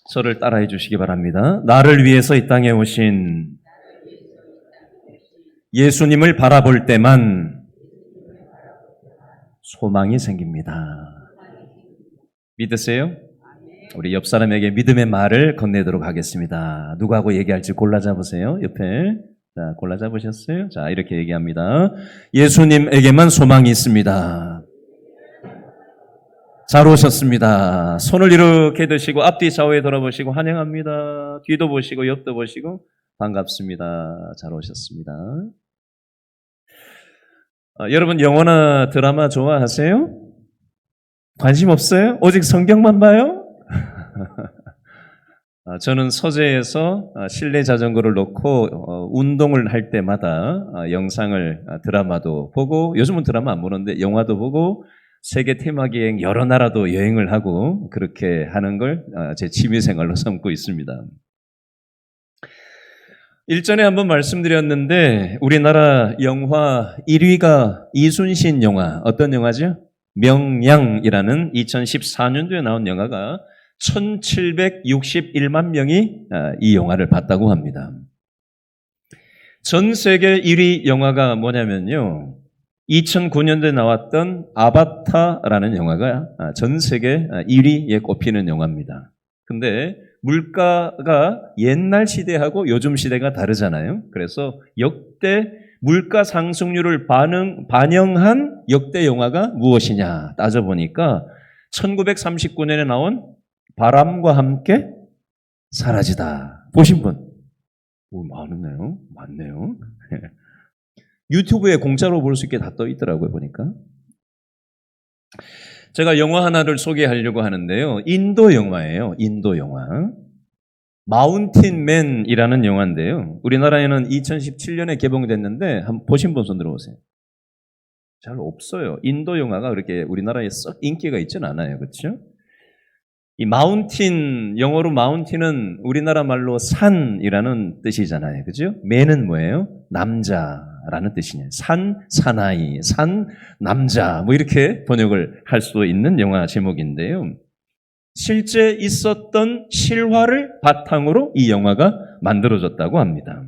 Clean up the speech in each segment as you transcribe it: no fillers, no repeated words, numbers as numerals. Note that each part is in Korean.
저를 따라해 주시기 바랍니다. 나를 위해서 이 땅에 오신 예수님을 바라볼 때만 소망이 생깁니다. 믿으세요? 우리 옆 사람에게 믿음의 말을 건네도록 하겠습니다. 누구하고 얘기할지 골라 잡으세요. 옆에. 자, 골라 잡으셨어요? 자, 이렇게 얘기합니다. 예수님에게만 소망이 있습니다. 잘 오셨습니다. 손을 이렇게 드시고 앞뒤 좌우에 돌아보시고 환영합니다. 뒤도 보시고 옆도 보시고 반갑습니다. 잘 오셨습니다. 여러분 영화나 드라마 좋아하세요? 관심 없어요? 오직 성경만 봐요? 저는 서재에서 실내 자전거를 놓고 운동을 할 때마다 영상을 드라마도 보고, 요즘은 드라마 안 보는데 영화도 보고, 세계 테마기행 여러 나라도 여행을 하고 그렇게 하는 걸 제 취미생활로 삼고 있습니다. 일전에 한번 말씀드렸는데 우리나라 영화 1위가 이순신 영화, 어떤 영화죠? 명량이라는 2014년도에 나온 영화가 1761만 명이 이 영화를 봤다고 합니다. 전 세계 1위 영화가 뭐냐면요, 2009년도에 나왔던 아바타라는 영화가 전 세계 1위에 꼽히는 영화입니다. 근데 물가가 옛날 시대하고 요즘 시대가 다르잖아요. 그래서 역대 물가 상승률을 반영한 역대 영화가 무엇이냐 따져보니까 1939년에 나온 바람과 함께 사라지다. 보신 분? 오, 많네요. 유튜브에 공짜로 볼 수 있게 다 떠 있더라고요, 보니까. 제가 영화 하나를 소개하려고 하는데요. 인도 영화예요. 인도 영화. 마운틴맨이라는 영화인데요. 우리나라에는 2017년에 개봉됐는데 한번 보신 분 손 들어보세요. 잘 없어요. 인도 영화가 그렇게 우리나라에 썩 인기가 있지는 않아요. 그렇죠? 이 마운틴, 영어로 마운틴은 우리나라 말로 산이라는 뜻이잖아요. 그죠? 맨은 뭐예요? 남자라는 뜻이네요. 산, 사나이, 산, 남자, 뭐 이렇게 번역을 할 수 있는 영화 제목인데요. 실제 있었던 실화를 바탕으로 이 영화가 만들어졌다고 합니다.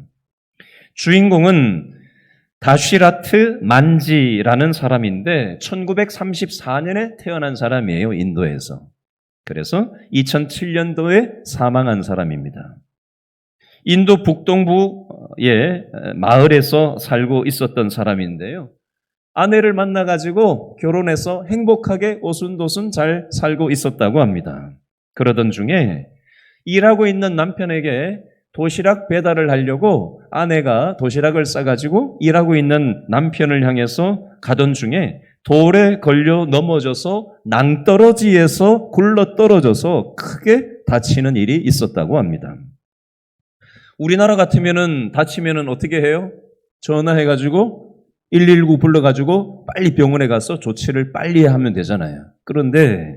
주인공은 다시라트 만지라는 사람인데 1934년에 태어난 사람이에요. 인도에서. 그래서 2007년도에 사망한 사람입니다. 인도 북동부의 마을에서 살고 있었던 사람인데요. 아내를 만나가지고 결혼해서 행복하게 오순도순 잘 살고 있었다고 합니다. 그러던 중에 일하고 있는 남편에게 도시락 배달을 하려고 아내가 도시락을 싸가지고 일하고 있는 남편을 향해서 가던 중에 돌에 걸려 넘어져서 낭떠러지에서 굴러 떨어져서 크게 다치는 일이 있었다고 합니다. 우리나라 같으면은 다치면은 어떻게 해요? 전화해가지고 119 불러가지고 빨리 병원에 가서 조치를 빨리 하면 되잖아요. 그런데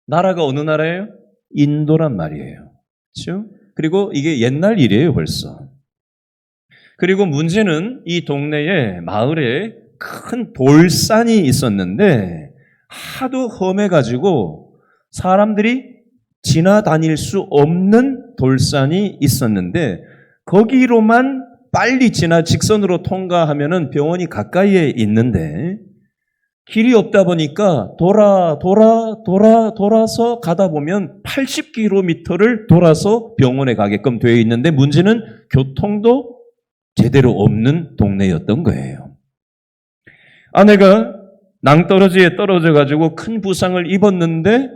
나라가 어느 나라예요? 인도란 말이에요. 그렇죠? 그리고 이게 옛날 일이에요, 벌써. 그리고 문제는 이 동네에 마을에 큰 돌산이 있었는데 하도 험해가지고 사람들이 지나다닐 수 없는 돌산이 있었는데 거기로만 빨리 직선으로 통과하면은 병원이 가까이에 있는데 길이 없다 보니까 돌아서 가다 보면 80km를 돌아서 병원에 가게끔 되어 있는데 문제는 교통도 제대로 없는 동네였던 거예요. 아내가 낭떠러지에 떨어져가지고 큰 부상을 입었는데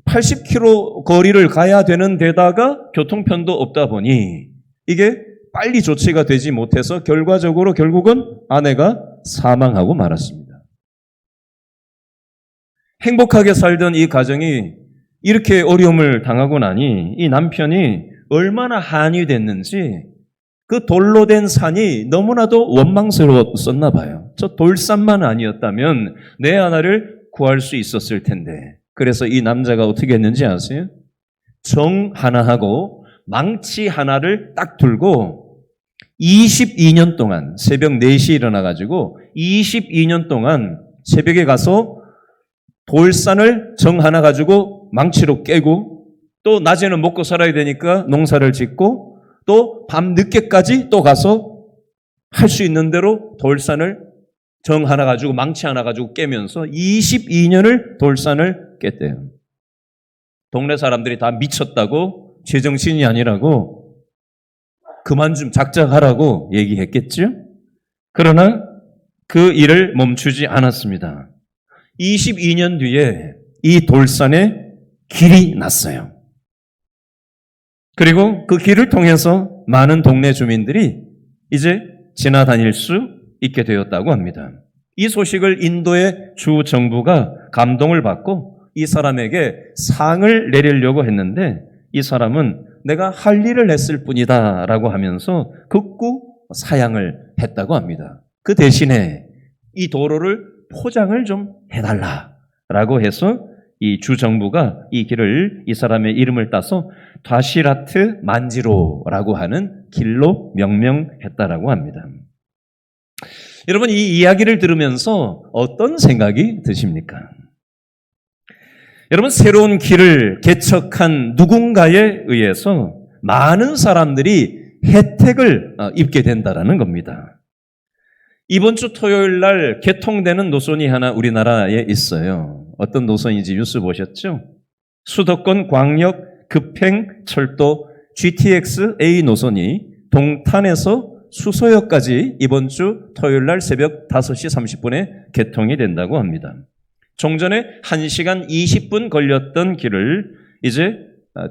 80km 거리를 가야 되는 데다가 교통편도 없다 보니 이게 빨리 조치가 되지 못해서 결국은 아내가 사망하고 말았습니다. 행복하게 살던 이 가정이 이렇게 어려움을 당하고 나니 이 남편이 얼마나 한이 됐는지 그 돌로 된 산이 너무나도 원망스러웠었나 봐요. 저 돌산만 아니었다면 내 아내를 구할 수 있었을 텐데. 그래서 이 남자가 어떻게 했는지 아세요? 정 하나 하고 망치 하나를 딱 들고 22년 동안 새벽 4시에 일어나가지고 22년 동안 새벽에 가서 돌산을 정 하나 가지고 망치로 깨고 또 낮에는 먹고 살아야 되니까 농사를 짓고 또 밤 늦게까지 또 가서 할 수 있는 대로 돌산을 정 하나 가지고 망치 하나 가지고 깨면서 22년을 돌산을 깼대요. 동네 사람들이 다 미쳤다고, 제정신이 아니라고, 그만 좀 작작하라고 얘기했겠죠? 그러나 그 일을 멈추지 않았습니다. 22년 뒤에 이 돌산에 길이 났어요. 그리고 그 길을 통해서 많은 동네 주민들이 이제 지나다닐 수 있게 되었다고 합니다. 이 소식을 인도의 주 정부가 감동을 받고 이 사람에게 상을 내리려고 했는데 이 사람은 내가 할 일을 했을 뿐이다 라고 하면서 극구 사양을 했다고 합니다. 그 대신에 이 도로를 포장을 좀 해달라라고 해서 이 주 정부가 이 길을 이 사람의 이름을 따서 다시라트 만지로라고 하는 길로 명명했다라고 합니다. 여러분, 이 이야기를 들으면서 어떤 생각이 드십니까? 여러분, 새로운 길을 개척한 누군가에 의해서 많은 사람들이 혜택을 입게 된다는 겁니다. 이번 주 토요일 날 개통되는 노선이 하나 우리나라에 있어요. 어떤 노선인지 뉴스 보셨죠? 수도권 광역 급행 철도 GTX A 노선이 동탄에서 수서역까지 이번 주 토요일 날 새벽 5시 30분에 개통이 된다고 합니다. 종전에 1시간 20분 걸렸던 길을 이제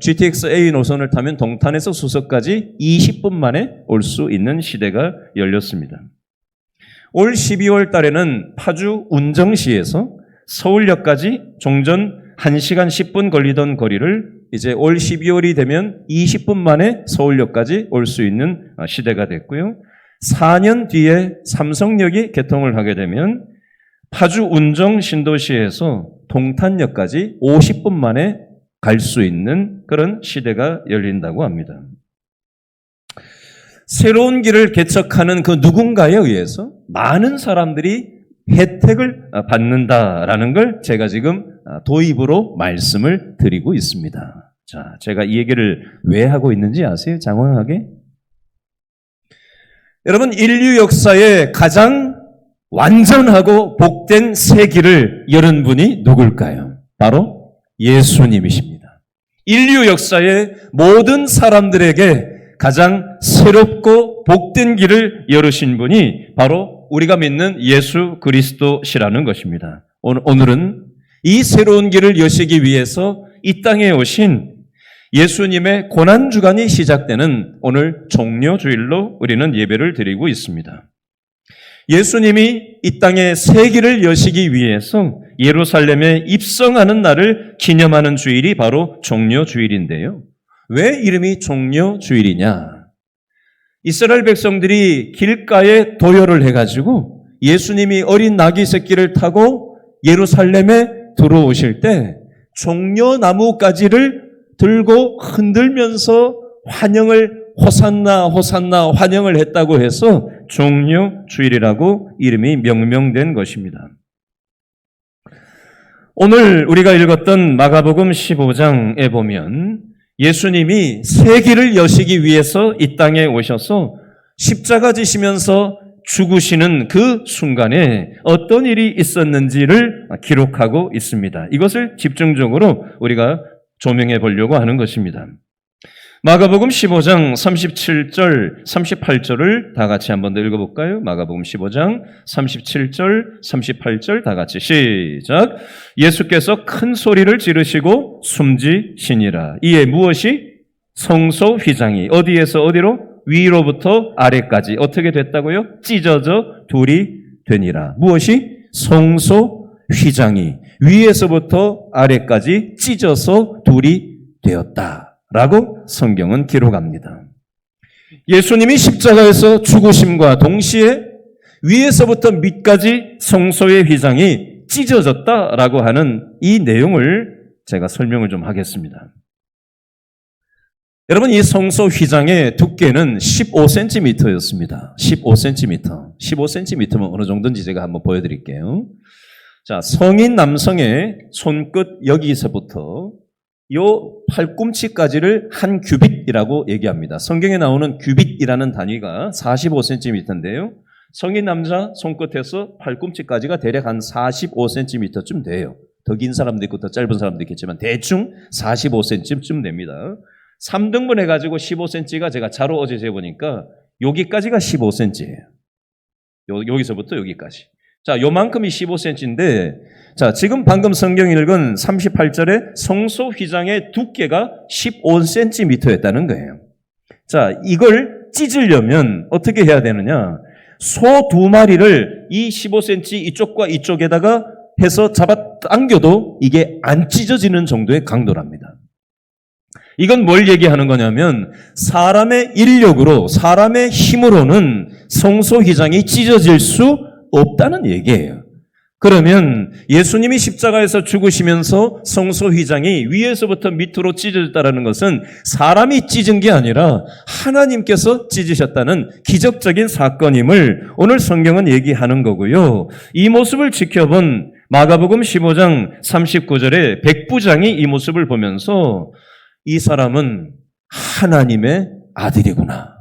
GTX A 노선을 타면 동탄에서 수서까지 20분 만에 올 수 있는 시대가 열렸습니다. 올 12월 달에는 파주 운정시에서 서울역까지 종전 1시간 10분 걸리던 거리를 이제 올 12월이 되면 20분 만에 서울역까지 올 수 있는 시대가 됐고요. 4년 뒤에 삼성역이 개통을 하게 되면 파주 운정 신도시에서 동탄역까지 50분 만에 갈 수 있는 그런 시대가 열린다고 합니다. 새로운 길을 개척하는 그 누군가에 의해서 많은 사람들이 혜택을 받는다라는 걸 제가 지금 도입으로 말씀을 드리고 있습니다. 자, 제가 이 얘기를 왜 하고 있는지 아세요? 장황하게. 여러분, 인류 역사에 가장 완전하고 복된 새 길을 열은 분이 누굴까요? 바로 예수님이십니다. 인류 역사의 모든 사람들에게 가장 새롭고 복된 길을 열으신 분이 바로 우리가 믿는 예수 그리스도시라는 것입니다. 오늘은 이 새로운 길을 여시기 위해서 이 땅에 오신 예수님의 고난주간이 시작되는 오늘 종료주일로 우리는 예배를 드리고 있습니다. 예수님이 이 땅에 새 길을 여시기 위해서 예루살렘에 입성하는 날을 기념하는 주일이 바로 종료주일인데요. 왜 이름이 종료주일이냐? 이스라엘 백성들이 길가에 도열을 해가지고 예수님이 어린 나귀 새끼를 타고 예루살렘에 들어오실 때 종려나무 가지를 들고 흔들면서 환영을 호산나 호산나 환영을 했다고 해서 종료주일이라고 이름이 명명된 것입니다. 오늘 우리가 읽었던 마가복음 15장에 보면 예수님이 새 길을 여시기 위해서 이 땅에 오셔서 십자가 지시면서 죽으시는 그 순간에 어떤 일이 있었는지를 기록하고 있습니다. 이것을 집중적으로 우리가 조명해 보려고 하는 것입니다. 마가복음 15장 37절, 38절을 다 같이 한번 더 읽어볼까요? 마가복음 15장 37절, 38절 다 같이 시작. 예수께서 큰 소리를 지르시고 숨지시니라. 이에 무엇이? 성소 휘장이 어디에서 어디로? 위로부터 아래까지 어떻게 됐다고요? 찢어져 둘이 되니라. 무엇이? 성소 휘장이 위에서부터 아래까지 찢어서 둘이 되었다. 라고 성경은 기록합니다. 예수님이 십자가에서 죽으심과 동시에 위에서부터 밑까지 성소의 휘장이 찢어졌다라고 하는 이 내용을 제가 설명을 좀 하겠습니다. 여러분, 이 성소 휘장의 두께는 15cm였습니다. 15cm. 15cm면 어느 정도인지 제가 한번 보여드릴게요. 자, 성인 남성의 손끝 여기서부터 요 팔꿈치까지를 한 규빗이라고 얘기합니다. 성경에 나오는 규빗이라는 단위가 45cm인데요. 성인 남자 손끝에서 팔꿈치까지가 대략 한 45cm쯤 돼요. 더 긴 사람도 있고 더 짧은 사람도 있겠지만 대충 45cm쯤 됩니다. 3등분 해가지고 15cm가 제가 자로 어제 재보니까 여기까지가 15cm예요. 여기서부터 여기까지. 자, 요만큼이 15cm인데, 자, 지금 방금 성경 읽은 38절에 성소 휘장의 두께가 15cm였다는 거예요. 자, 이걸 찢으려면 어떻게 해야 되느냐? 소 2마리를 이 15cm 이쪽과 이쪽에다가 해서 잡아 당겨도 이게 안 찢어지는 정도의 강도랍니다. 이건 뭘 얘기하는 거냐면 사람의 인력으로, 사람의 힘으로는 성소 휘장이 찢어질 수 없다는 얘기예요. 그러면 예수님이 십자가에서 죽으시면서 성소 휘장이 위에서부터 밑으로 찢어졌다는 것은 사람이 찢은 게 아니라 하나님께서 찢으셨다는 기적적인 사건임을 오늘 성경은 얘기하는 거고요. 이 모습을 지켜본 마가복음 15장 39절에 백부장이 이 모습을 보면서 이 사람은 하나님의 아들이구나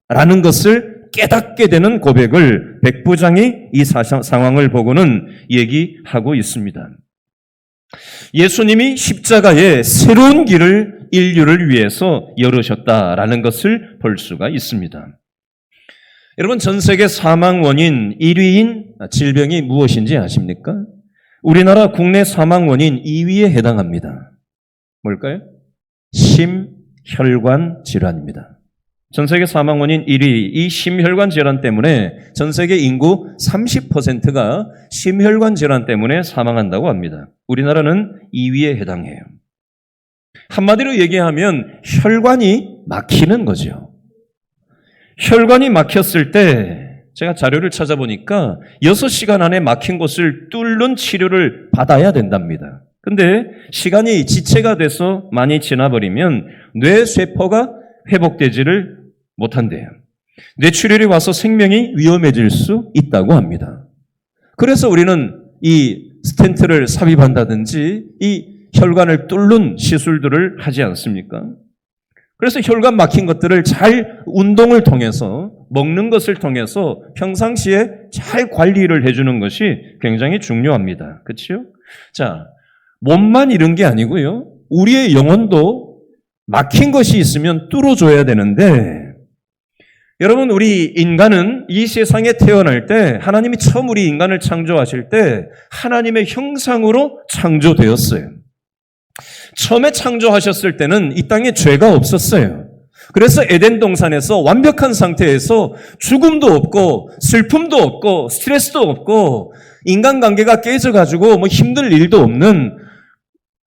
라는 것을 깨닫게 되는 고백을 백부장이 이 상황을 보고는 얘기하고 있습니다. 예수님이 십자가에 새로운 길을 인류를 위해서 열으셨다라는 것을 볼 수가 있습니다. 여러분, 전 세계 사망 원인 1위인 질병이 무엇인지 아십니까? 우리나라 국내 사망 원인 2위에 해당합니다. 뭘까요? 심혈관 질환입니다. 전 세계 사망 원인 1위, 이 심혈관 질환 때문에 전 세계 인구 30%가 심혈관 질환 때문에 사망한다고 합니다. 우리나라는 2위에 해당해요. 한마디로 얘기하면 혈관이 막히는 거죠. 혈관이 막혔을 때 제가 자료를 찾아보니까 6시간 안에 막힌 곳을 뚫는 치료를 받아야 된답니다. 근데 시간이 지체가 돼서 많이 지나버리면 뇌세포가 회복되지를 못한대요. 뇌출혈이 와서 생명이 위험해질 수 있다고 합니다. 그래서 우리는 이 스텐트를 삽입한다든지 이 혈관을 뚫는 시술들을 하지 않습니까? 그래서 혈관 막힌 것들을 잘 운동을 통해서 먹는 것을 통해서 평상시에 잘 관리를 해주는 것이 굉장히 중요합니다. 그렇죠? 자, 몸만 이런 게 아니고요. 우리의 영혼도 막힌 것이 있으면 뚫어줘야 되는데 여러분, 우리 인간은 이 세상에 태어날 때 하나님이 처음 우리 인간을 창조하실 때 하나님의 형상으로 창조되었어요. 처음에 창조하셨을 때는 이 땅에 죄가 없었어요. 그래서 에덴 동산에서 완벽한 상태에서 죽음도 없고 슬픔도 없고 스트레스도 없고 인간관계가 깨져가지고 뭐 힘들 일도 없는,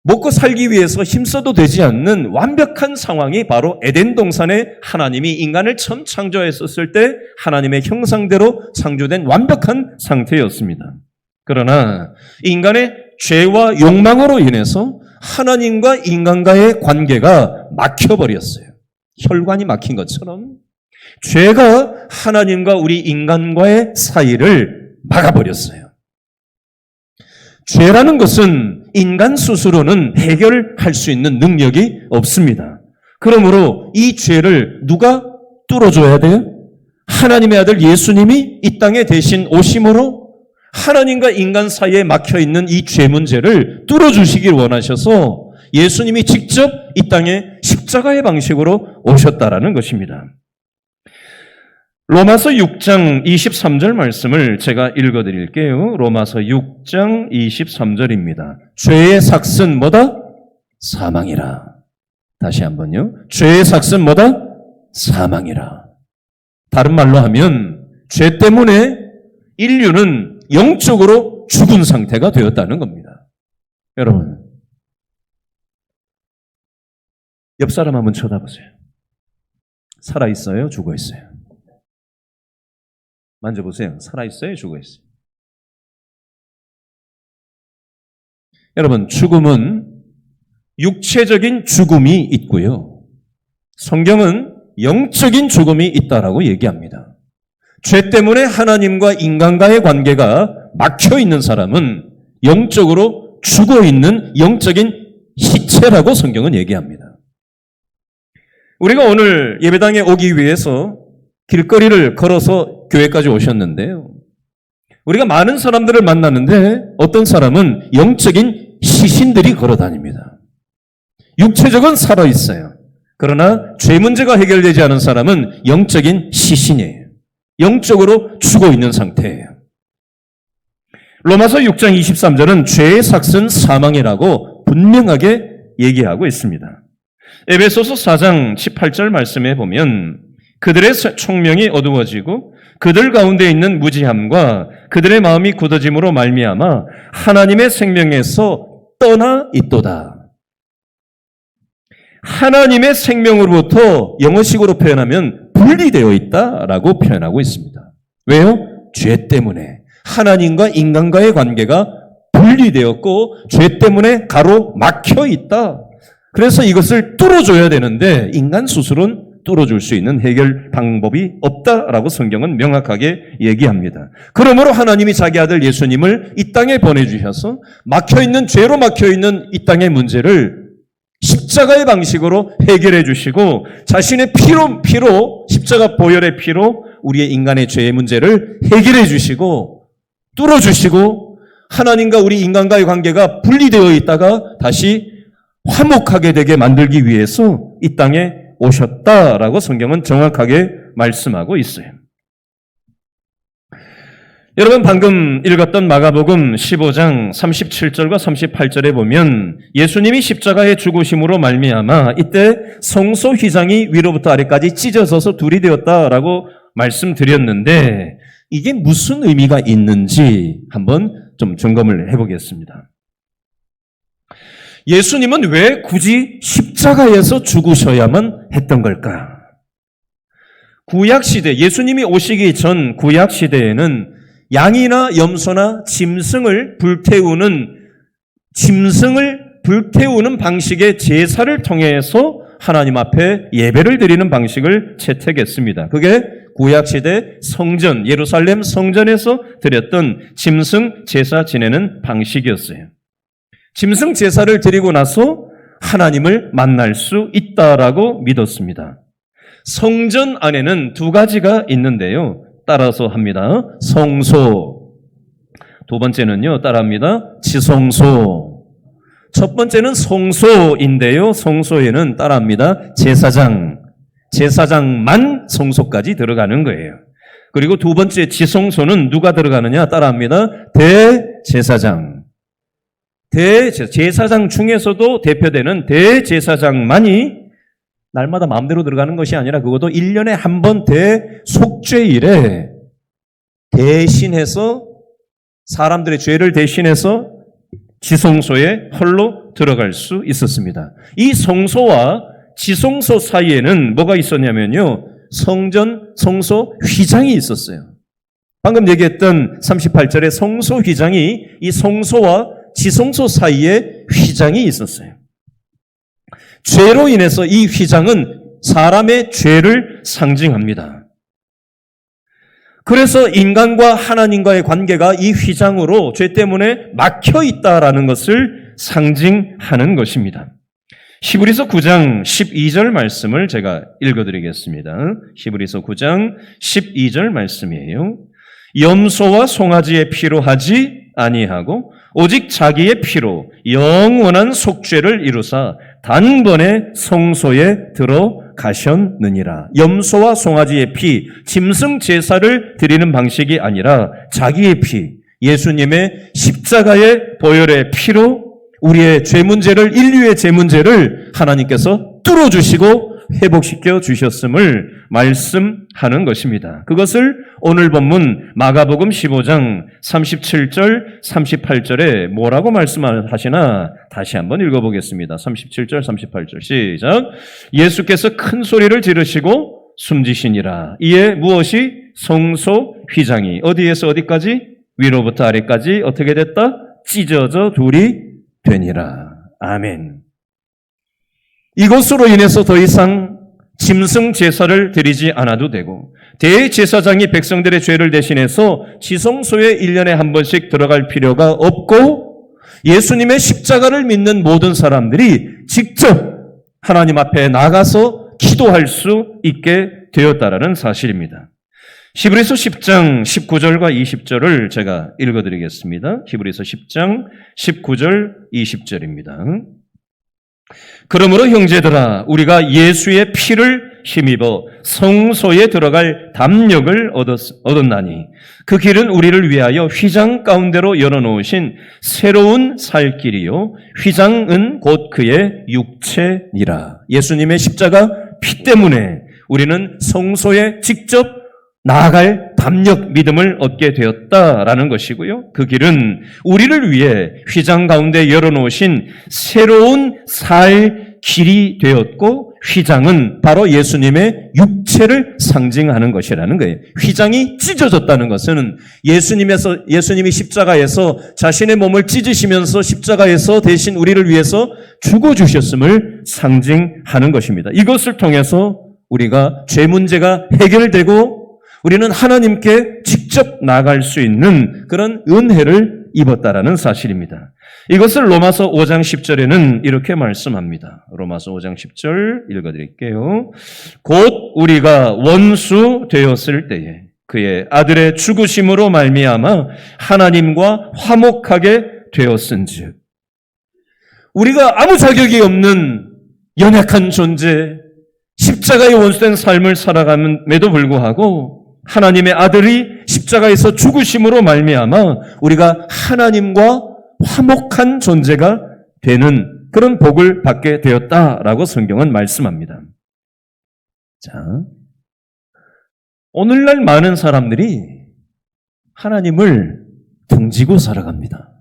먹고 살기 위해서 힘써도 되지 않는 완벽한 상황이 바로 에덴 동산에 하나님이 인간을 처음 창조했었을 때 하나님의 형상대로 창조된 완벽한 상태였습니다. 그러나 인간의 죄와 욕망으로 인해서 하나님과 인간과의 관계가 막혀버렸어요. 혈관이 막힌 것처럼 죄가 하나님과 우리 인간과의 사이를 막아버렸어요. 죄라는 것은 인간 스스로는 해결할 수 있는 능력이 없습니다. 그러므로 이 죄를 누가 뚫어줘야 돼요? 하나님의 아들 예수님이 이 땅에 대신 오심으로 하나님과 인간 사이에 막혀있는 이 죄 문제를 뚫어주시길 원하셔서 예수님이 직접 이 땅에 십자가의 방식으로 오셨다라는 것입니다. 로마서 6장 23절 말씀을 제가 읽어드릴게요. 로마서 6장 23절입니다. 죄의 삭은 뭐다? 사망이라. 다시 한번요. 죄의 삭은 뭐다? 사망이라. 다른 말로 하면 죄 때문에 인류는 영적으로 죽은 상태가 되었다는 겁니다. 여러분, 옆 사람 한번 쳐다보세요. 살아있어요? 죽어있어요? 만져보세요. 살아있어요? 죽어있어요? 여러분, 죽음은 육체적인 죽음이 있고요. 성경은 영적인 죽음이 있다라고 얘기합니다. 죄 때문에 하나님과 인간과의 관계가 막혀 있는 사람은 영적으로 죽어 있는 영적인 시체라고 성경은 얘기합니다. 우리가 오늘 예배당에 오기 위해서 길거리를 걸어서 교회까지 오셨는데요. 우리가 많은 사람들을 만났는데 어떤 사람은 영적인 시신들이 걸어다닙니다. 육체적은 살아있어요. 그러나 죄 문제가 해결되지 않은 사람은 영적인 시신이에요. 영적으로 죽어 있는 상태예요. 로마서 6장 23절은 죄의 삭은 사망이라고 분명하게 얘기하고 있습니다. 에베소서 4장 18절 말씀에 보면 그들의 총명이 어두워지고 그들 가운데 있는 무지함과 그들의 마음이 굳어짐으로 말미암아 하나님의 생명에서 떠나 있도다. 하나님의 생명으로부터 영어식으로 표현하면 분리되어 있다라고 표현하고 있습니다. 왜요? 죄 때문에 하나님과 인간과의 관계가 분리되었고 죄 때문에 가로막혀 있다. 그래서 이것을 뚫어줘야 되는데 인간 스스로는 뚫어줄 수 있는 해결 방법이 없다라고 성경은 명확하게 얘기합니다. 그러므로 하나님이 자기 아들 예수님을 이 땅에 보내주셔서 막혀있는 죄로 막혀있는 이 땅의 문제를 십자가의 방식으로 해결해 주시고 자신의 피로 십자가 보혈의 피로 우리의 인간의 죄의 문제를 해결해 주시고 뚫어주시고 하나님과 우리 인간과의 관계가 분리되어 있다가 다시 화목하게 되게 만들기 위해서 이 땅에 오셨다라고 성경은 정확하게 말씀하고 있어요. 여러분 방금 읽었던 마가복음 15장 37절과 38절에 보면 예수님이 십자가에 죽으심으로 말미암아 이때 성소 휘장이 위로부터 아래까지 찢어져서 둘이 되었다라고 말씀드렸는데 이게 무슨 의미가 있는지 한번 좀 점검을 해보겠습니다. 예수님은 왜 굳이 십자가에서 죽으셔야만 했던 걸까? 구약시대, 예수님이 오시기 전 구약시대에는 양이나 염소나 짐승을 불태우는 방식의 제사를 통해서 하나님 앞에 예배를 드리는 방식을 채택했습니다. 그게 구약시대 성전, 예루살렘 성전에서 드렸던 짐승 제사 지내는 방식이었어요. 짐승 제사를 드리고 나서 하나님을 만날 수 있다라고 믿었습니다. 성전 안에는 두 가지가 있는데요. 따라서 합니다. 성소. 두 번째는요. 따라합니다. 지성소. 첫 번째는 성소인데요. 성소에는 따라합니다. 제사장. 제사장만 성소까지 들어가는 거예요. 그리고 두 번째 지성소는 누가 들어가느냐? 따라합니다. 대제사장. 제사장 중에서도 대표되는 대제사장만이 날마다 마음대로 들어가는 것이 아니라 그것도 1년에 한 번 대속죄일에 대신해서 사람들의 죄를 대신해서 지성소에 홀로 들어갈 수 있었습니다. 이 성소와 지성소 사이에는 뭐가 있었냐면요. 성소 휘장이 있었어요. 방금 얘기했던 38절의 성소 휘장이 이 성소와 지성소 사이에 휘장이 있었어요. 죄로 인해서 이 휘장은 사람의 죄를 상징합니다. 그래서 인간과 하나님과의 관계가 이 휘장으로 죄 때문에 막혀 있다라는 것을 상징하는 것입니다. 히브리서 9장 12절 말씀을 제가 읽어드리겠습니다. 히브리서 9장 12절 말씀이에요. 염소와 송아지의 피로 하지 아니하고 오직 자기의 피로 영원한 속죄를 이루사 단번에 성소에 들어가셨느니라. 염소와 송아지의 피, 짐승 제사를 드리는 방식이 아니라 자기의 피, 예수님의 십자가의 보혈의 피로 우리의 죄 문제를, 인류의 죄 문제를 하나님께서 뚫어주시고 회복시켜 주셨음을 말씀하는 것입니다. 그것을 오늘 본문 마가복음 15장 37절, 38절에 뭐라고 말씀하시나 다시 한번 읽어보겠습니다. 37절, 38절 시작. 예수께서 큰 소리를 지르시고 숨지시니라. 이에 무엇이? 성소 휘장이 어디에서 어디까지? 위로부터 아래까지 어떻게 됐다? 찢어져 둘이 되니라. 아멘. 이것으로 인해서 더 이상 짐승 제사를 드리지 않아도 되고 대제사장이 백성들의 죄를 대신해서 지성소에 1년에 한 번씩 들어갈 필요가 없고 예수님의 십자가를 믿는 모든 사람들이 직접 하나님 앞에 나가서 기도할 수 있게 되었다라는 사실입니다. 히브리서 10장 19절과 20절을 제가 읽어드리겠습니다. 히브리서 10장 19절 20절입니다. 그러므로 형제들아 우리가 예수의 피를 힘입어 성소에 들어갈 담력을 얻었나니 그 길은 우리를 위하여 휘장 가운데로 열어놓으신 새로운 살 길이요 휘장은 곧 그의 육체니라. 예수님의 십자가 피 때문에 우리는 성소에 직접 나아갈 담력, 믿음을 얻게 되었다라는 것이고요. 그 길은 우리를 위해 휘장 가운데 열어놓으신 새로운 살 길이 되었고 휘장은 바로 예수님의 육체를 상징하는 것이라는 거예요. 휘장이 찢어졌다는 것은 예수님이 십자가에서 자신의 몸을 찢으시면서 십자가에서 대신 우리를 위해서 죽어주셨음을 상징하는 것입니다. 이것을 통해서 우리가 죄 문제가 해결되고 우리는 하나님께 직접 나갈 수 있는 그런 은혜를 입었다라는 사실입니다. 이것을 로마서 5장 10절에는 이렇게 말씀합니다. 로마서 5장 10절 읽어드릴게요. 곧 우리가 원수 되었을 때에 그의 아들의 죽으심으로 말미암아 하나님과 화목하게 되었은즉 우리가 아무 자격이 없는 연약한 존재, 십자가의 원수된 삶을 살아감에도 불구하고 하나님의 아들이 십자가에서 죽으심으로 말미암아 우리가 하나님과 화목한 존재가 되는 그런 복을 받게 되었다라고 성경은 말씀합니다. 자, 오늘날 많은 사람들이 하나님을 등지고 살아갑니다.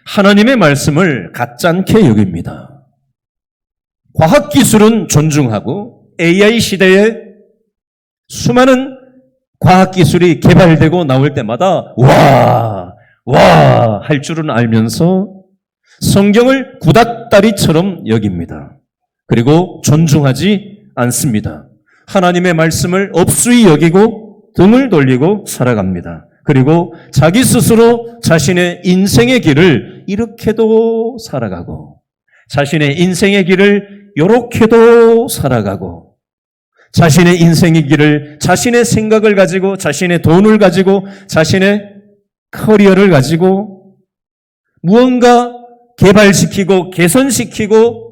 하나님의 말씀을 가짜않게 여깁니다. 과학기술은 존중하고 AI 시대에 수많은 과학기술이 개발되고 나올 때마다 와 할 줄은 알면서 성경을 구닥다리처럼 여깁니다. 그리고 존중하지 않습니다. 하나님의 말씀을 업수히 여기고 등을 돌리고 살아갑니다. 그리고 자기 스스로 자신의 인생의 길을 이렇게도 살아가고 자신의 인생의 길을 이렇게도 살아가고 자신의 인생의 길을 자신의 생각을 가지고 자신의 돈을 가지고 자신의 커리어를 가지고 무언가 개발시키고 개선시키고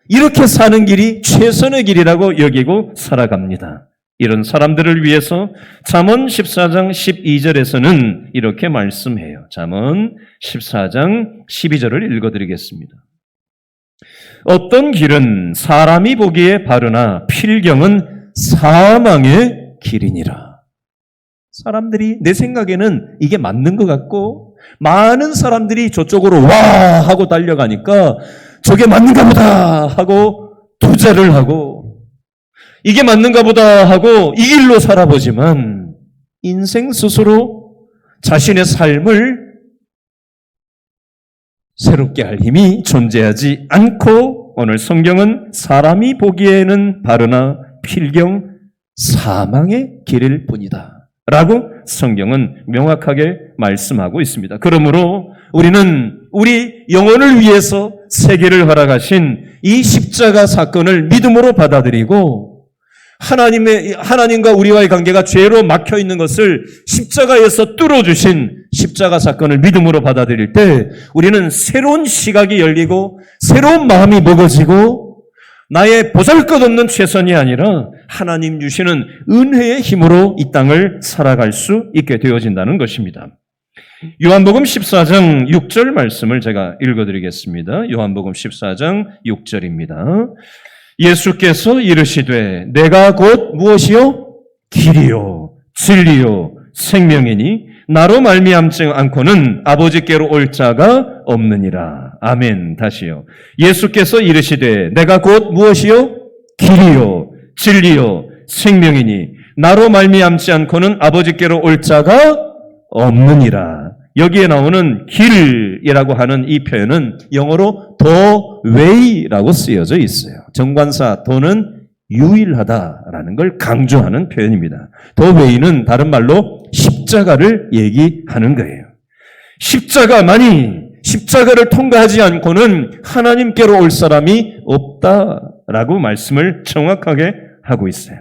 이렇게 사는 길이 최선의 길이라고 여기고 살아갑니다. 이런 사람들을 위해서 잠언 14장 12절에서는 이렇게 말씀해요. 잠언 14장 12절을 읽어드리겠습니다. 어떤 길은 사람이 보기에 바르나 필경은 사망의 길이니라. 사람들이 내 생각에는 이게 맞는 것 같고 많은 사람들이 저쪽으로 와 하고 달려가니까 저게 맞는가 보다 하고 투자를 하고 이게 맞는가 보다 하고 이 길로 살아보지만 인생 스스로 자신의 삶을 새롭게 할 힘이 존재하지 않고 오늘 성경은 사람이 보기에는 바르나 필경 사망의 길일 뿐이다 라고 성경은 명확하게 말씀하고 있습니다. 그러므로 우리는 우리 영혼을 위해서 세계를 허락하신 이 십자가 사건을 믿음으로 받아들이고 하나님과 우리와의 관계가 죄로 막혀 있는 것을 십자가에서 뚫어주신 십자가 사건을 믿음으로 받아들일 때 우리는 새로운 시각이 열리고 새로운 마음이 먹어지고 나의 보잘것없는 최선이 아니라 하나님 주시는 은혜의 힘으로 이 땅을 살아갈 수 있게 되어진다는 것입니다. 요한복음 14장 6절 말씀을 제가 읽어드리겠습니다. 요한복음 14장 6절입니다. 예수께서 이르시되 내가 곧 무엇이요? 길이요 진리요 생명이니 나로 말미암지 않고는 아버지께로 올 자가 없느니라. 아멘. 다시요. 예수께서 이르시되 내가 곧 무엇이요? 길이요 진리요 생명이니 나로 말미암지 않고는 아버지께로 올 자가 없느니라. 여기에 나오는 길이라고 하는 이 표현은 영어로 the way라고 쓰여져 있어요. 정관사 do는 유일하다라는 걸 강조하는 표현입니다. the way는 다른 말로 십자가를 얘기하는 거예요. 십자가를 통과하지 않고는 하나님께로 올 사람이 없다라고 말씀을 정확하게 하고 있어요.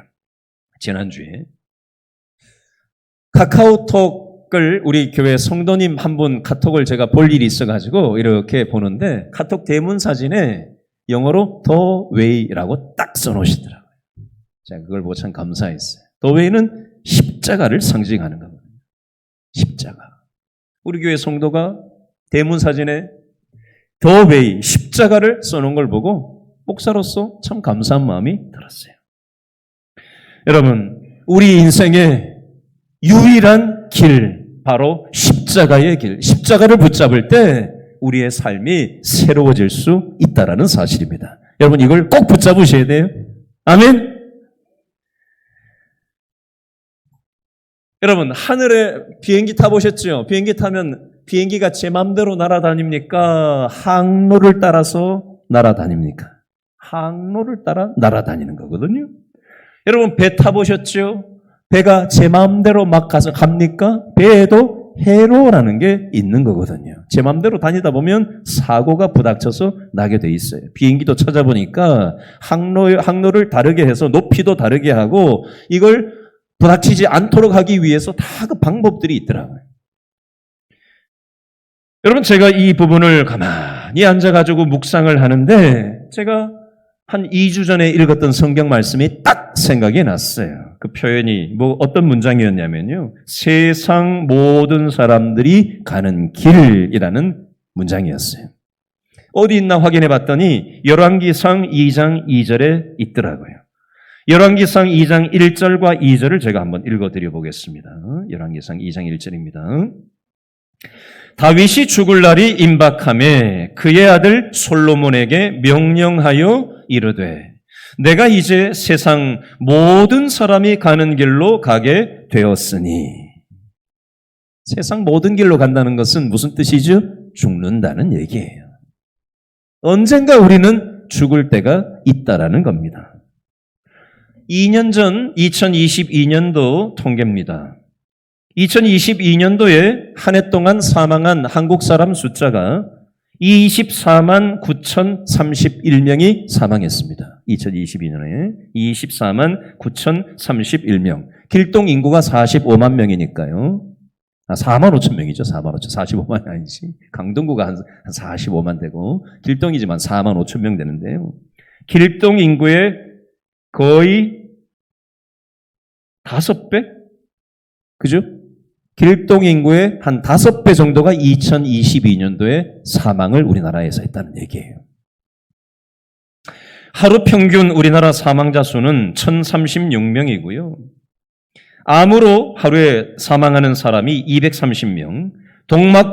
지난주에 카카오톡을 우리 교회 성도님 한 분 카톡을 제가 볼 일이 있어가지고 이렇게 보는데 카톡 대문 사진에 영어로 The Way라고 딱 써놓으시더라고요. 제가 그걸 보고 참 감사했어요. The Way는 십자가를 상징하는 거거든요. 십자가. 우리 교회 성도가 대문 사진에 The Way, 십자가를 써놓은 걸 보고 목사로서 참 감사한 마음이 들었어요. 여러분, 우리 인생의 유일한 길, 바로 십자가의 길. 십자가를 붙잡을 때 우리의 삶이 새로워질 수 있다는 사실입니다. 여러분, 이걸 꼭 붙잡으셔야 돼요. 아멘. 여러분, 하늘에 비행기 타보셨죠? 비행기 타면 비행기가 제 마음대로 날아다닙니까? 항로를 따라서 날아다닙니까? 항로를 따라 날아다니는 거거든요. 여러분, 배 타보셨죠? 배가 제 마음대로 막 가서 갑니까? 배에도 해로라는 게 있는 거거든요. 제 마음대로 다니다 보면 사고가 부닥쳐서 나게 돼 있어요. 비행기도 찾아보니까 항로를 다르게 해서 높이도 다르게 하고 이걸 부닥치지 않도록 하기 위해서 다 그 방법들이 있더라고요. 여러분, 제가 이 부분을 가만히 앉아가지고 묵상을 하는데 제가 한 2주 전에 읽었던 성경 말씀이 딱 생각이 났어요. 그 표현이 어떤 문장이었냐면요. 세상 모든 사람들이 가는 길이라는 문장이었어요. 어디 있나 확인해 봤더니 열왕기상 2장 2절에 있더라고요. 열왕기상 2장 1절과 2절을 제가 한번 읽어드려 보겠습니다. 열왕기상 2장 1절입니다. 다윗이 죽을 날이 임박하매 그의 아들 솔로몬에게 명령하여 이르되 내가 이제 세상 모든 사람이 가는 길로 가게 되었으니. 세상 모든 길로 간다는 것은 무슨 뜻이죠? 죽는다는 얘기예요. 언젠가 우리는 죽을 때가 있다라는 겁니다. 2년 전 2022년도 통계입니다. 2022년도에 한 해 동안 사망한 한국 사람 숫자가 24만 9,031명이 사망했습니다. 2022년에 24만 9,031명. 길동 인구가 45만 명이니까요. 4만 5천 명이죠. 4만 5천. 45만이 아니지. 강동구가 한 45만 되고 길동이지만 4만 5천 명 되는데요. 길동 인구의 거의 5배? 그죠? 길동 인구의 한 5배 정도가 2022년도에 사망을 우리나라에서 했다는 얘기예요. 하루 평균 우리나라 사망자 수는 1,036명이고요. 암으로 하루에 사망하는 사람이 230명,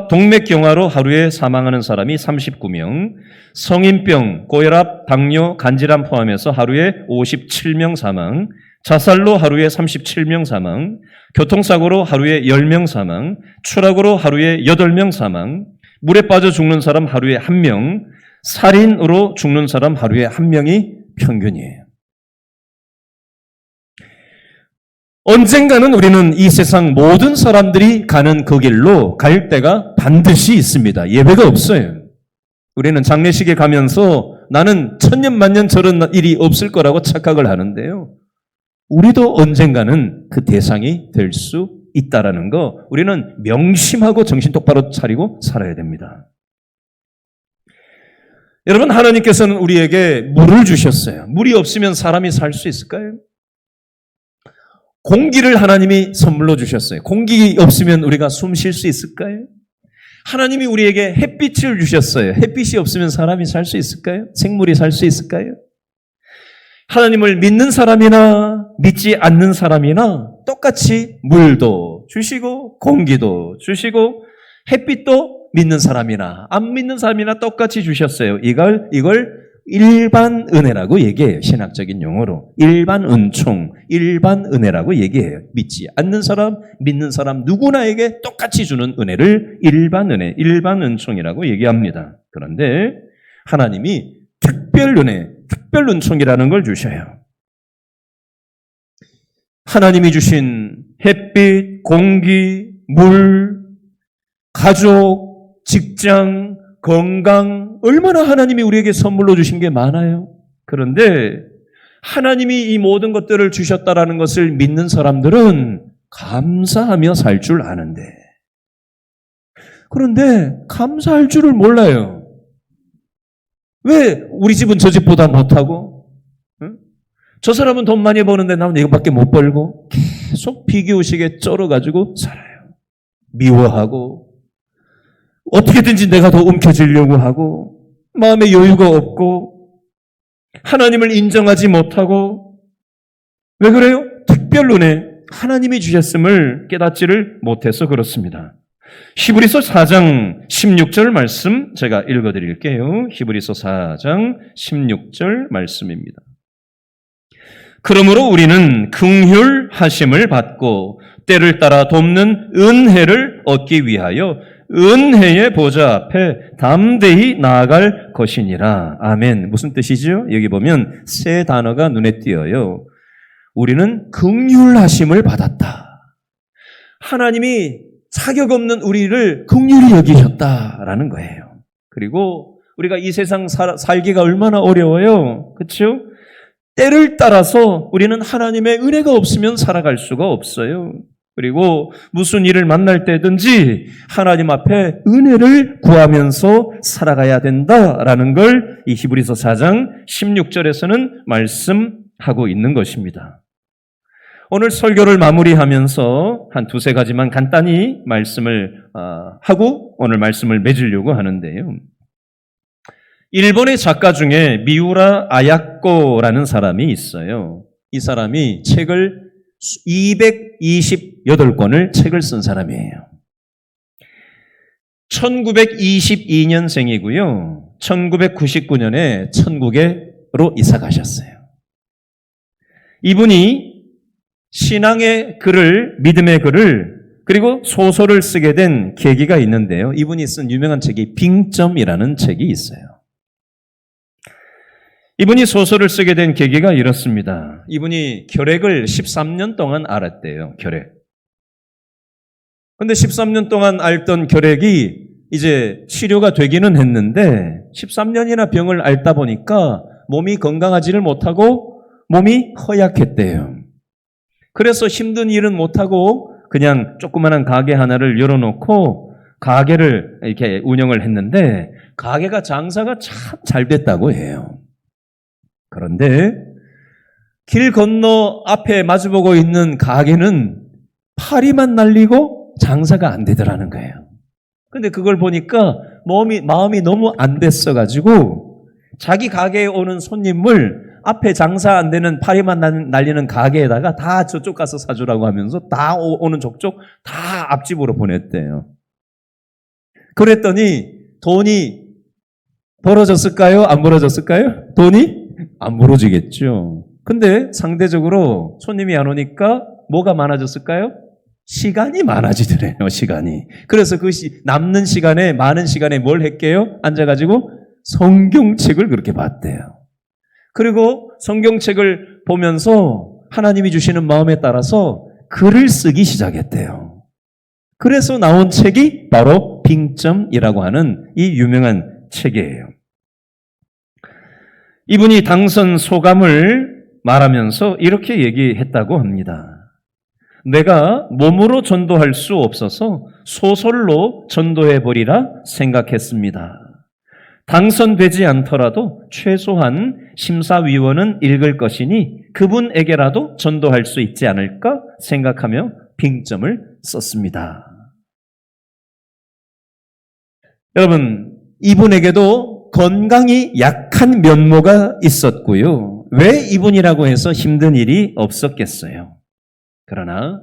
동맥경화로 하루에 사망하는 사람이 39명, 성인병, 고혈압, 당뇨, 간질환 포함해서 하루에 57명 사망, 자살로 하루에 37명 사망, 교통사고로 하루에 10명 사망, 추락으로 하루에 8명 사망, 물에 빠져 죽는 사람 하루에 1명, 살인으로 죽는 사람 하루에 1명이 평균이에요. 언젠가는 우리는 이 세상 모든 사람들이 가는 그 길로 갈 때가 반드시 있습니다. 예외가 없어요. 우리는 장례식에 가면서 나는 천년만년 저런 일이 없을 거라고 착각을 하는데요. 우리도 언젠가는 그 대상이 될 수 있다라는 거 우리는 명심하고 정신 똑바로 차리고 살아야 됩니다. 여러분, 하나님께서는 우리에게 물을 주셨어요. 물이 없으면 사람이 살 수 있을까요? 공기를 하나님이 선물로 주셨어요. 공기 없으면 우리가 숨 쉴 수 있을까요? 하나님이 우리에게 햇빛을 주셨어요. 햇빛이 없으면 사람이 살 수 있을까요? 생물이 살 수 있을까요? 하나님을 믿는 사람이나 믿지 않는 사람이나 똑같이 물도 주시고 공기도 주시고 햇빛도 믿는 사람이나 안 믿는 사람이나 똑같이 주셨어요. 이걸 일반 은혜라고 얘기해요. 신학적인 용어로. 일반 은총, 일반 은혜라고 얘기해요. 믿지 않는 사람, 믿는 사람 누구나에게 똑같이 주는 은혜를 일반 은혜, 일반 은총이라고 얘기합니다. 그런데 하나님이 특별 은혜, 특별 은총이라는 걸 주셔요. 하나님이 주신 햇빛, 공기, 물, 가족, 직장, 건강, 얼마나 하나님이 우리에게 선물로 주신 게 많아요. 그런데 하나님이 이 모든 것들을 주셨다라는 것을 믿는 사람들은 감사하며 살 줄 아는데, 그런데 감사할 줄을 몰라요. 왜 우리 집은 저 집보다 못하고, 응? 저 사람은 돈 많이 버는데 나는 이거밖에 못 벌고, 계속 비교의식에 쩔어가지고 살아요. 미워하고 어떻게든지 내가 더 움켜쥐려고 하고, 마음에 여유가 없고, 하나님을 인정하지 못하고. 왜 그래요? 특별 은혜, 하나님이 주셨음을 깨닫지를 못해서 그렇습니다. 히브리서 4장 16절 말씀 제가 읽어드릴게요. 히브리서 4장 16절 말씀입니다. 그러므로 우리는 긍휼하심을 받고 때를 따라 돕는 은혜를 얻기 위하여 은혜의 보좌 앞에 담대히 나아갈 것이니라. 아멘. 무슨 뜻이죠? 여기 보면 세 단어가 눈에 띄어요. 우리는 긍휼하심을 받았다. 하나님이 자격 없는 우리를 긍휼히 여기셨다라는 거예요. 그리고 우리가 이 세상 살기가 얼마나 어려워요. 그렇죠? 때를 따라서 우리는 하나님의 은혜가 없으면 살아갈 수가 없어요. 그리고 무슨 일을 만날 때든지 하나님 앞에 은혜를 구하면서 살아가야 된다라는 걸 이 히브리서 4장 16절에서는 말씀하고 있는 것입니다. 오늘 설교를 마무리하면서 한 두세 가지만 간단히 말씀을 하고 오늘 말씀을 맺으려고 하는데요. 일본의 작가 중에 미우라 아야코라는 사람이 있어요. 이 사람이 책을 228권을 책을 쓴 사람이에요. 1922년생이고요. 1999년에 천국으로 이사 가셨어요. 이분이 신앙의 글을, 믿음의 글을, 그리고 소설을 쓰게 된 계기가 있는데요. 이분이 쓴 유명한 책이 빙점이라는 책이 있어요. 이분이 소설을 쓰게 된 계기가 이렇습니다. 이분이 결핵을 13년 동안 앓았대요. 결핵. 그런데 13년 동안 앓던 결핵이 이제 치료가 되기는 했는데 13년이나 병을 앓다 보니까 몸이 건강하지를 못하고 몸이 허약했대요. 그래서 힘든 일은 못하고 그냥 조그마한 가게 하나를 열어놓고 가게를 이렇게 운영을 했는데 가게가 장사가 참 잘 됐다고 해요. 그런데 길 건너 앞에 마주보고 있는 가게는 파리만 날리고 장사가 안 되더라는 거예요. 근데 그걸 보니까 마음이 너무 안 됐어가지고 자기 가게에 오는 손님을 앞에 장사 안 되는 파리만 날리는 가게에다가 다 저쪽 가서 사주라고 하면서 다 오는 족족 다 앞집으로 보냈대요. 그랬더니 돈이 벌어졌을까요? 안 벌어졌을까요? 돈이 안 벌어지겠죠. 근데 상대적으로 손님이 안 오니까 뭐가 많아졌을까요? 시간이 많아지더래요, 시간이. 그래서 그 남는 시간에, 많은 시간에 뭘 했게요? 앉아가지고 성경책을 그렇게 봤대요. 그리고 성경책을 보면서 하나님이 주시는 마음에 따라서 글을 쓰기 시작했대요. 그래서 나온 책이 바로 빙점이라고 하는 이 유명한 책이에요. 이분이 당선 소감을 말하면서 이렇게 얘기했다고 합니다. 내가 몸으로 전도할 수 없어서 소설로 전도해버리라 생각했습니다. 당선되지 않더라도 최소한 심사위원은 읽을 것이니 그분에게라도 전도할 수 있지 않을까 생각하며 빙점을 썼습니다. 여러분, 이분에게도 건강이 약한 면모가 있었고요. 왜 이분이라고 해서 힘든 일이 없었겠어요? 그러나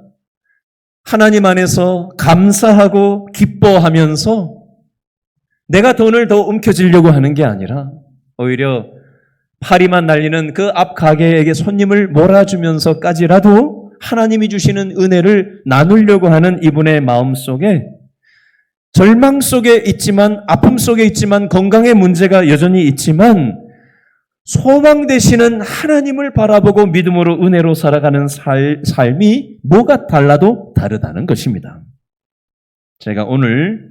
하나님 안에서 감사하고 기뻐하면서 내가 돈을 더 움켜쥐려고 하는 게 아니라 오히려 파리만 날리는 그 앞 가게에게 손님을 몰아주면서까지라도 하나님이 주시는 은혜를 나누려고 하는 이분의 마음속에 절망 속에 있지만, 아픔 속에 있지만, 건강의 문제가 여전히 있지만 소망 되시는 하나님을 바라보고 믿음으로 은혜로 살아가는 삶이 뭐가 달라도 다르다는 것입니다. 제가 오늘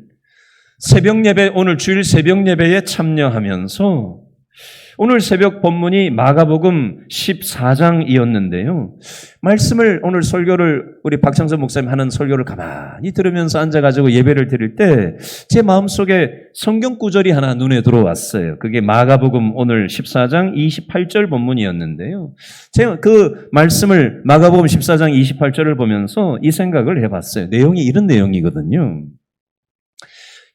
새벽 예배, 오늘 주일 새벽 예배에 참여하면서 오늘 새벽 본문이 마가복음 14장이었는데요. 말씀을 오늘 설교를 우리 박창선 목사님 하는 설교를 가만히 들으면서 앉아가지고 예배를 드릴 때 제 마음속에 성경 구절이 하나 눈에 들어왔어요. 그게 마가복음 오늘 14장 28절 본문이었는데요. 제가 그 말씀을 마가복음 14장 28절을 보면서 이 생각을 해봤어요. 내용이 이런 내용이거든요.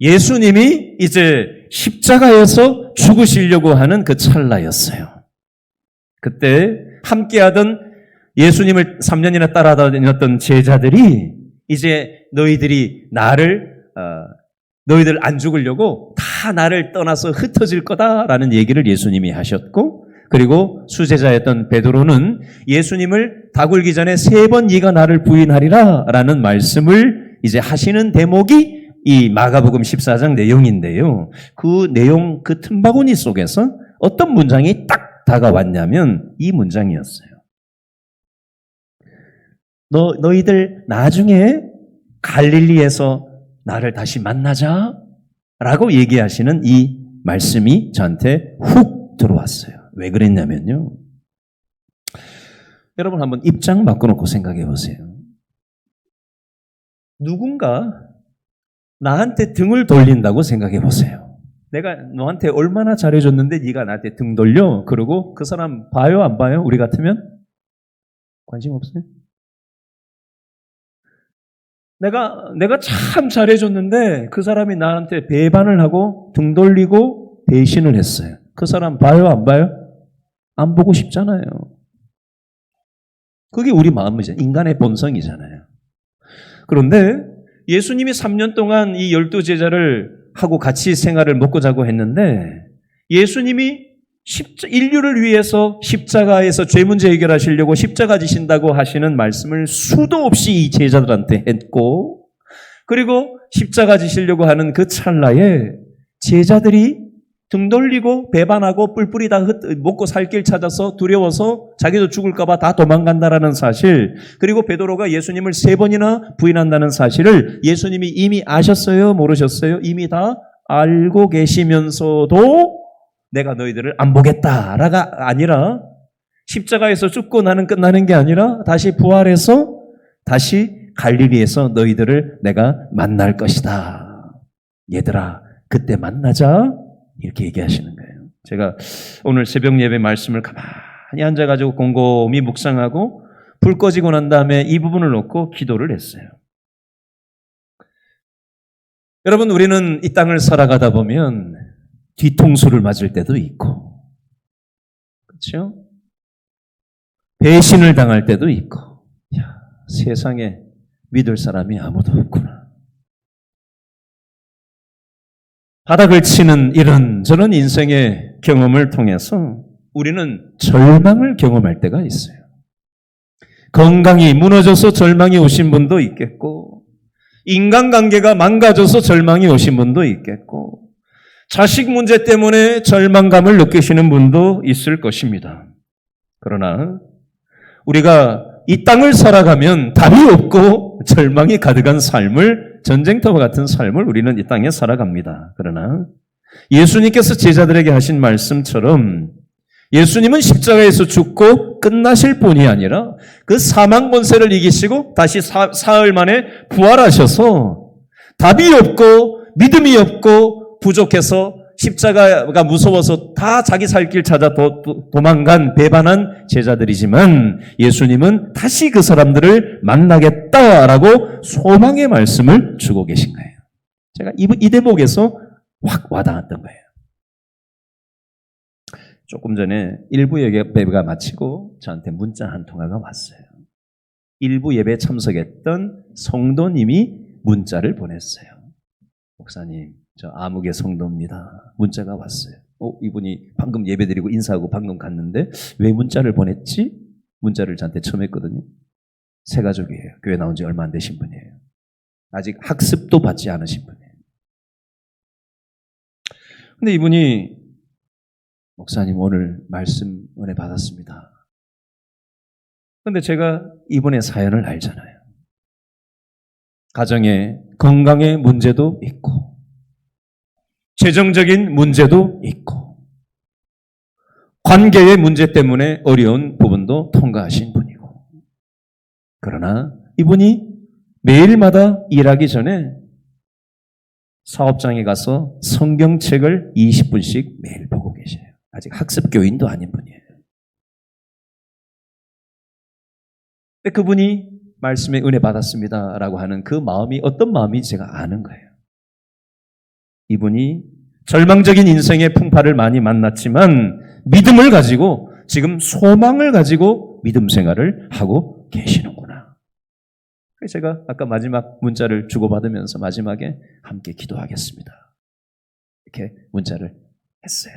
예수님이 이제 십자가에서 죽으시려고 하는 그 찰나였어요. 그때 함께하던 예수님을 3년이나 따라다녔던 제자들이 이제 너희들 안 죽으려고 다 나를 떠나서 흩어질 거다라는 얘기를 예수님이 하셨고, 그리고 수제자였던 베드로는 예수님을 다 굴기 전에 3번 네가 나를 부인하리라 라는 말씀을 이제 하시는 대목이 이 마가복음 14장 내용인데요. 그 내용, 그 틈바구니 속에서 어떤 문장이 딱 다가왔냐면 이 문장이었어요. 너희들 나중에 갈릴리에서 나를 다시 만나자 라고 얘기하시는 이 말씀이 저한테 훅 들어왔어요. 왜 그랬냐면요. 여러분 한번 입장 바꿔놓고 생각해 보세요. 누군가 나한테 등을 돌린다고 생각해 보세요. 내가 너한테 얼마나 잘해줬는데 네가 나한테 등 돌려? 그러고 그 사람 봐요 안 봐요? 우리 같으면? 관심 없어요? 내가 참 잘해줬는데 그 사람이 나한테 배반을 하고 등 돌리고 배신을 했어요. 그 사람 봐요 안 봐요? 안 보고 싶잖아요. 그게 우리 마음이잖아요. 인간의 본성이잖아요. 그런데 예수님이 3년 동안 이 12제자를 하고 같이 생활을 먹고 자고 했는데 예수님이 인류를 위해서 십자가에서 죄 문제 해결하시려고 십자가 지신다고 하시는 말씀을 수도 없이 이 제자들한테 했고, 그리고 십자가 지시려고 하는 그 찰나에 제자들이 등 돌리고 배반하고 뿔뿔이 다 먹고 살 길 찾아서 두려워서 자기도 죽을까 봐 다 도망간다라는 사실, 그리고 베드로가 예수님을 3번이나 부인한다는 사실을 예수님이 이미 아셨어요? 모르셨어요? 이미 다 알고 계시면서도 내가 너희들을 안 보겠다라가 아니라, 십자가에서 죽고 나는 끝나는 게 아니라 다시 부활해서 다시 갈릴리에서 너희들을 내가 만날 것이다. 얘들아, 그때 만나자. 이렇게 얘기하시는 거예요. 제가 오늘 새벽 예배 말씀을 가만히 앉아가지고 곰곰이 묵상하고 불 꺼지고 난 다음에 이 부분을 놓고 기도를 했어요. 여러분, 우리는 이 땅을 살아가다 보면 뒤통수를 맞을 때도 있고, 그렇죠? 배신을 당할 때도 있고, 야, 세상에 믿을 사람이 아무도 없구나. 바닥을 치는 이런저런 인생의 경험을 통해서 우리는 절망을 경험할 때가 있어요. 건강이 무너져서 절망이 오신 분도 있겠고, 인간관계가 망가져서 절망이 오신 분도 있겠고, 자식 문제 때문에 절망감을 느끼시는 분도 있을 것입니다. 그러나 우리가 이 땅을 살아가면 답이 없고 절망이 가득한 삶을, 전쟁터와 같은 삶을 우리는 이 땅에 살아갑니다. 그러나 예수님께서 제자들에게 하신 말씀처럼 예수님은 십자가에서 죽고 끝나실 분이 아니라 그 사망 권세를 이기시고 다시 사흘 만에 부활하셔서 답이 없고 믿음이 없고 부족해서 십자가가 무서워서 다 자기 살 길 찾아 도망간 배반한 제자들이지만 예수님은 다시 그 사람들을 만나겠다라고 소망의 말씀을 주고 계신 거예요. 제가 이 대목에서 확 와닿았던 거예요. 조금 전에 일부 예배가 마치고 저한테 문자 한 통화가 왔어요. 일부 예배에 참석했던 성도님이 문자를 보냈어요. 목사님, 저 아무개 성도입니다. 문자가 왔어요. 이분이 방금 예배드리고 인사하고 방금 갔는데 왜 문자를 보냈지? 문자를 저한테 처음 했거든요. 새 가족이에요. 교회 나온 지 얼마 안 되신 분이에요. 아직 학습도 받지 않으신 분이에요. 근데 이분이 목사님 오늘 말씀 은혜 받았습니다. 그런데 제가 이분의 사연을 알잖아요. 가정에 건강의 문제도 있고 재정적인 문제도 있고 관계의 문제 때문에 어려운 부분도 통과하신 분이고 그러나 이분이 매일마다 일하기 전에 사업장에 가서 성경책을 20분씩 매일 보고 계셔요. 아직 학습교인도 아닌 분이에요. 근데 그분이 말씀에 은혜 받았습니다라고 하는 그 마음이 어떤 마음인지 제가 아는 거예요. 이분이 절망적인 인생의 풍파를 많이 만났지만 믿음을 가지고 지금 소망을 가지고 믿음 생활을 하고 계시는구나. 그래서 제가 아까 마지막 문자를 주고받으면서 마지막에 함께 기도하겠습니다. 이렇게 문자를 했어요.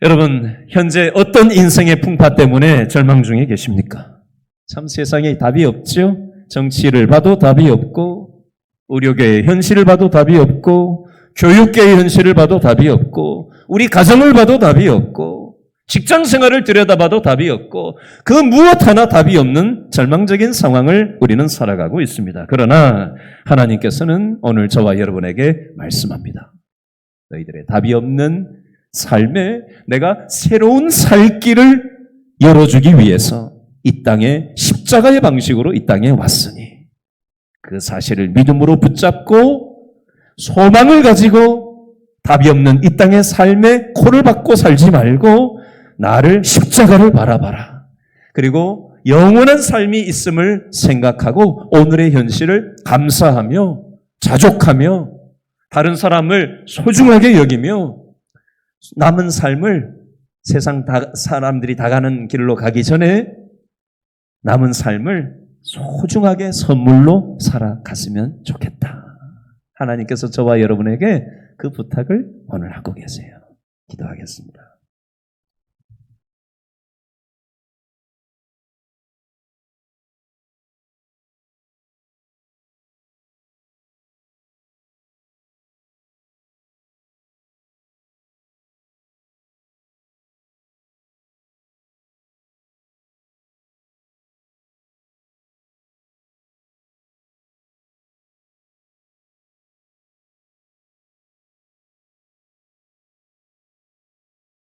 여러분, 현재 어떤 인생의 풍파 때문에 절망 중에 계십니까? 참 세상에 답이 없죠? 정치를 봐도 답이 없고, 의료계의 현실을 봐도 답이 없고, 교육계의 현실을 봐도 답이 없고, 우리 가정을 봐도 답이 없고, 직장 생활을 들여다봐도 답이 없고, 그 무엇 하나 답이 없는 절망적인 상황을 우리는 살아가고 있습니다. 그러나 하나님께서는 오늘 저와 여러분에게 말씀합니다. 너희들의 답이 없는 삶에 내가 새로운 살 길을 열어주기 위해서 이 땅에 십자가의 방식으로 이 땅에 왔으니 그 사실을 믿음으로 붙잡고 소망을 가지고 답이 없는 이 땅의 삶에 코를 박고 살지 말고 나를 십자가를 바라봐라. 그리고 영원한 삶이 있음을 생각하고 오늘의 현실을 감사하며 자족하며 다른 사람을 소중하게 여기며 남은 삶을 세상 사람들이 다 가는 길로 가기 전에 남은 삶을 소중하게 선물로 살아갔으면 좋겠다. 하나님께서 저와 여러분에게 그 부탁을 오늘 하고 계세요. 기도하겠습니다.